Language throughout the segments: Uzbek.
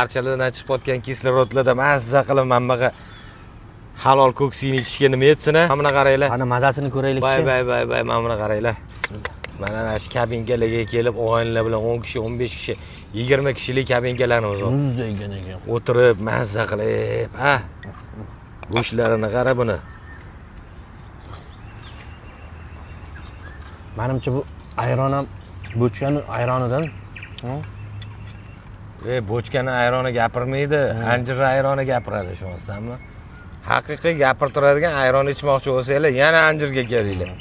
archalardan chiqib kislorodlarda mazza qilib manbaga halol ko'ksini ichishga nima yetsin-a? Mana buni qaranglar. Qani mazasini ko'raylik. Bay, mana buni qaranglar. Bismillah. Mana shu kabinkalarga kelib, o'g'aynilar bilan 10 kishi, 15 kishi, 20 kishilik kabinkalarimiz bor. Muzdaygan ekan. O'tirib, mazza qilib, ha. Go'shtlarini qara buni. Menimcha bu ayron ham bochkani ayronidan. Bochkani ayroni gapirmaydi, anjir ayroni gapiradi, tushunasizmi? Haqiqiy gapirtiradigan ayron ichmoqchi bo'lsanglar, yana anjirga kelinglar.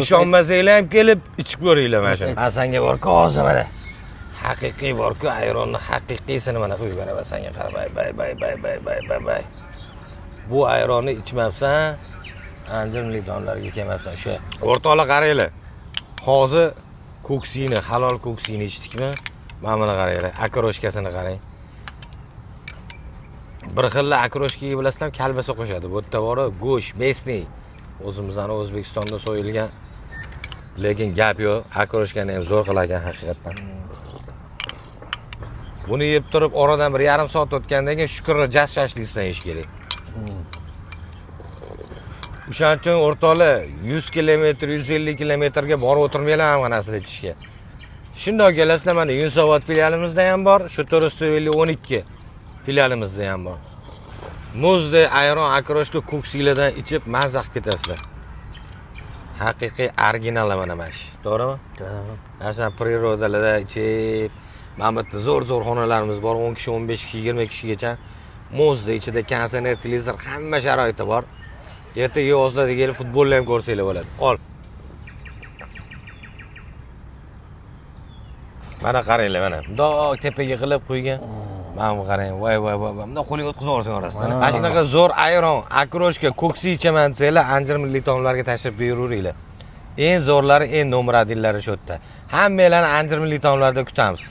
Ishonmasanglar ham kelib ichib ko'ringlar mana shu. Asanga bor-ku hozir mana. Haqiqiy bor-ku ayronni haqiqiysini mana qo'yib beraman senga qarab. Bay. Bu ayronni ichmabsan, anjir miltonlarga kelmabsan. Shu o'rtoqlar qaranglar. Hozir ko'ksini, halol ko'ksini ichdikmi? Mana buni qaranglar, akroshkasini qarang. Bir xil akroshkaga bilasizlar, kalbasa qo'shadi. Bu yerda bor go'sht, mesniy. O'zimizning O'zbekistonda so'yilgan. Lekin gap yo'q, akroshkani ham zo'r qilagan haqiqatan. Buni yeb turib, oradan 1,5 soat o'tgandan keyin shukurni jas shashlikdan yeyish kerak. O'shaning uchun o'rtoqlar 100 kilometr, 150 kilometrga borib o'tirmaylar ham narsani ichishga. Shunday kelasizlar, mana Yunusobod filialimizda ham bor, shu To'ristov 12 filialimizda ham bor. Muzda ayron akroshka ko'ksinglardan ichib mazza qilib ketasizlar. Haqiqiy original mana shu. To'g'rimi? To'g'ri. Aslan prirodalarda ichib, mana bu zo'r xonalarimiz bor, 10 kishi, 15 kishi, 20 kishigacha. Muzda ichida konsert, televizor, hamma sharoiti bor. Erta yozlarda kelib futbolni ham ko'rsanglar bo'ladi. Ol. Mana qaranglar mana. Bundoq tepaga qilib qo'ygan. Mana bu qarang. Voy. Bundoq qo'liga o'tkazib yuborsan orasidan. Mana shunaqa zo'r ayron, akroshka, ko'ksi ichaman desanglar, Anjir milliy taomlarga tashrif buyuraveringlar. Eng zo'rlari, eng nomuradillari shu yerda. Hammalarni Anjir milliy taomlarda kutamiz.